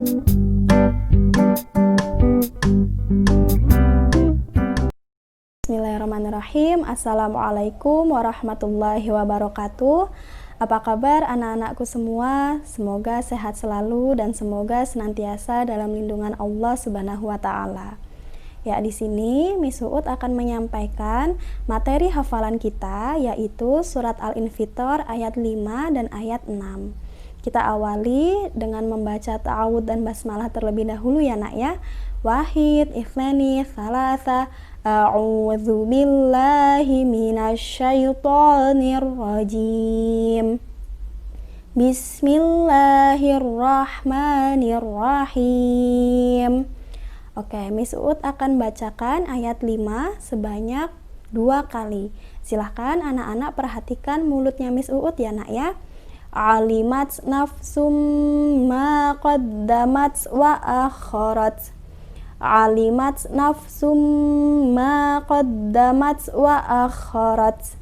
Bismillahirrahmanirrahim. Assalamualaikum warahmatullahi wabarakatuh. Apa kabar anak-anakku semua? Semoga sehat selalu dan semoga senantiasa dalam lindungan Allah Subhanahu wa taala. Ya, di sini Miss Uut akan menyampaikan materi hafalan kita, yaitu surat Al-Infitor ayat 5 dan ayat 6. Kita awali dengan membaca ta'awudz dan basmalah terlebih dahulu ya nak ya. Wahid, ifnani, thalatha, a'udzu billahi minasyaitonir rajim. Bismillahirrahmanirrahim. Oke, Miss Uut akan bacakan ayat 5 sebanyak 2 kali. Silahkan anak-anak perhatikan mulutnya Miss Uut ya nak ya. Alimat nafsum ma qaddamat wa akharat. Alimat nafsum ma qaddamat wa akharat.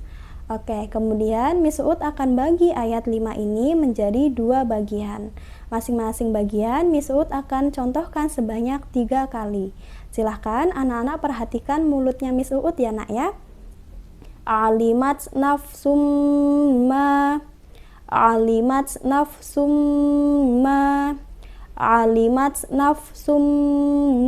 Oke, kemudian Miss Uut akan bagi ayat 5 ini menjadi 2 bagian. Masing-masing bagian Miss Uut akan contohkan sebanyak 3 kali. Silahkan anak-anak perhatikan mulutnya Miss Uut ya nak ya. Alimat nafsum ma, alimat nafsum ma, alimat nafsum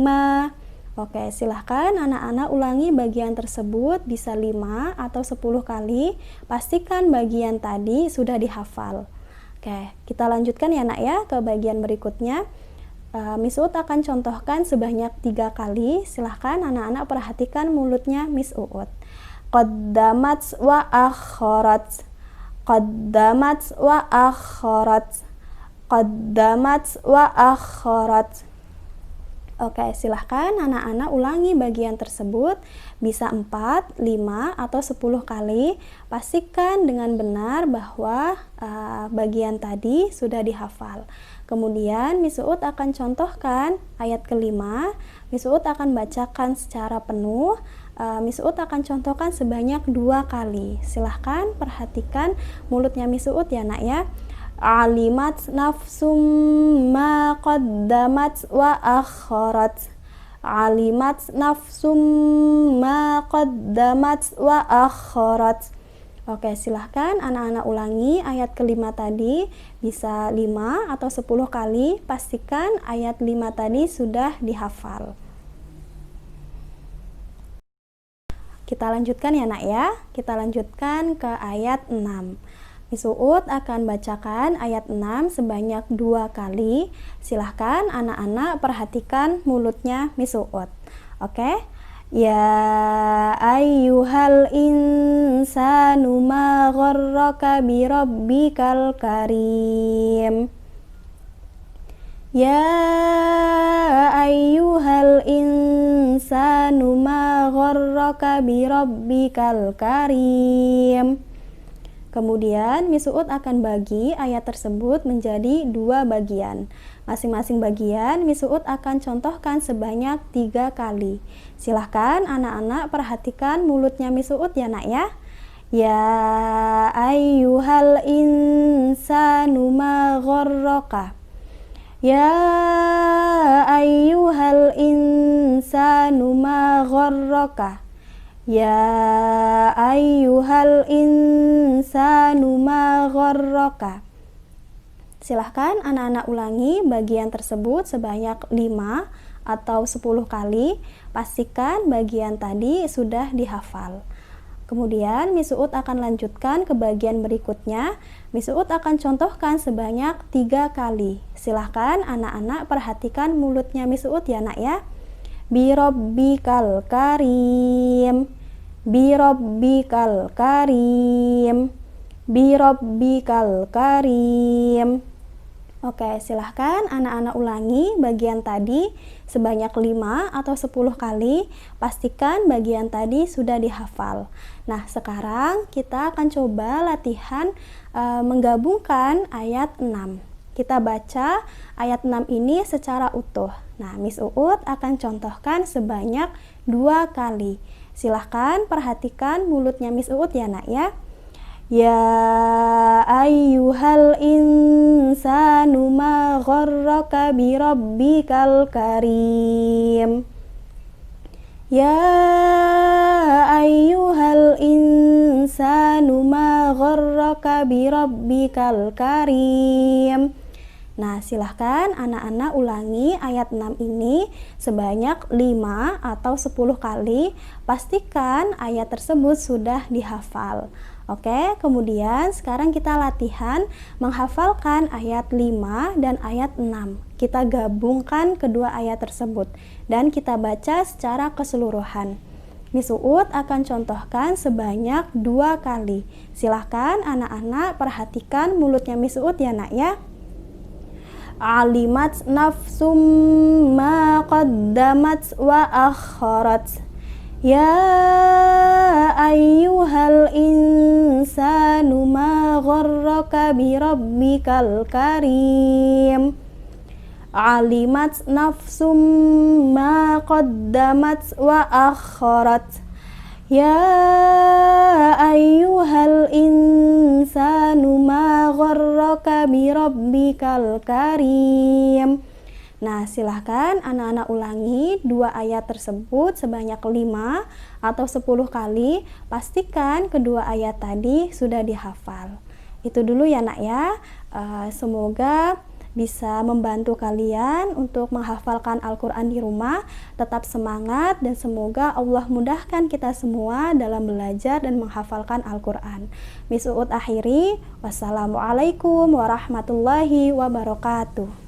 ma. Oke, silahkan anak-anak ulangi bagian tersebut bisa 5 atau 10 kali. Pastikan bagian tadi sudah dihafal. Oke, kita lanjutkan ya nak ya ke bagian berikutnya. Miss Uut akan contohkan sebanyak 3 kali. Silahkan anak-anak perhatikan mulutnya Miss Uut. Qaddamat wa akharat. Qaddamat wa akharat. Qaddamat wa akharat. Oke, silahkan anak-anak ulangi bagian tersebut bisa 4, 5, atau 10 kali. Pastikan dengan benar bahwa bagian tadi sudah dihafal. Kemudian Miss Uut akan contohkan ayat kelima. Miss Uut akan bacakan secara penuh. Miss Uut akan contohkan sebanyak 2 kali. Silahkan perhatikan mulutnya Miss Uut ya nak ya. Alimat nafsum ma qaddamat wa akharat. Alimat nafsum ma qaddamat wa akharat. Oke, silahkan anak-anak ulangi ayat kelima tadi bisa 5 atau 10 kali. Pastikan ayat 5 tadi sudah dihafal. Kita lanjutkan ya nak ya. Kita lanjutkan ke ayat 6. Miss Uut akan bacakan ayat 6 sebanyak 2 kali. Silahkan anak-anak perhatikan mulutnya Miss Uut. Oke. Ya ayyuhal insanu ma gharraka bi rabbikal karim. Ya ayyuhal insanu ma gharraka bi rabbikal karim. Kemudian Miss Uut akan bagi ayat tersebut menjadi 2 bagian. Masing-masing bagian Miss Uut akan contohkan sebanyak 3 kali. Silahkan anak-anak perhatikan mulutnya Miss Uut ya nak ya. Ya ayyuhal insanu ma gharraka. Ya ayyuhal insanu ma gharraka. Ya ayyuhal insanu ma gharraka. Silahkan anak-anak ulangi bagian tersebut sebanyak 5 atau 10 kali. Pastikan bagian tadi sudah dihafal. Kemudian Miss Uut akan lanjutkan ke bagian berikutnya. Miss Uut akan contohkan sebanyak 3 kali. Silahkan anak-anak perhatikan mulutnya Miss Uut ya nak ya. Bi rabbikal karim. Bi rabbikal karim. Bi rabbikal karim. Oke, silahkan anak-anak ulangi bagian tadi sebanyak 5 atau 10 kali. Pastikan bagian tadi sudah dihafal. Nah, sekarang kita akan coba latihan menggabungkan ayat 6. Kita baca ayat 6 ini secara utuh. Nah, Miss Uut akan contohkan sebanyak 2 kali. Silahkan perhatikan mulutnya Miss Uut ya nak ya. Ya ayyuhal insanu ma gharraka bi rabbikal karim. Ya ayyuhal insanu ma gharraka bi rabbikal karim. Nah, silahkan anak-anak ulangi ayat 6 ini sebanyak 5 atau 10 kali. Pastikan ayat tersebut sudah dihafal. Oke, kemudian sekarang kita latihan menghafalkan ayat 5 dan ayat 6. Kita gabungkan kedua ayat tersebut dan kita baca secara keseluruhan. Miss Uut akan contohkan sebanyak 2 kali. Silahkan anak-anak perhatikan mulutnya Miss Uut ya nak ya. Alimat nafsum ma qaddamat wa akharat. Ya ayyuhal insanu ma gharraka bi rabbikal karim. Alimat nafsum ma qaddamat wa akharat. Ya ayyuhal insanu ma gharraka bi rabbikal karim. Nah, silahkan anak-anak ulangi 2 ayat tersebut sebanyak 5 atau 10 kali. Pastikan kedua ayat tadi sudah dihafal. Itu dulu ya nak ya. Semoga bisa membantu kalian untuk menghafalkan Al-Quran di rumah. Tetap semangat dan semoga Allah mudahkan kita semua dalam belajar dan menghafalkan Al-Quran. Miss Uut akhiri, wassalamualaikum warahmatullahi wabarakatuh.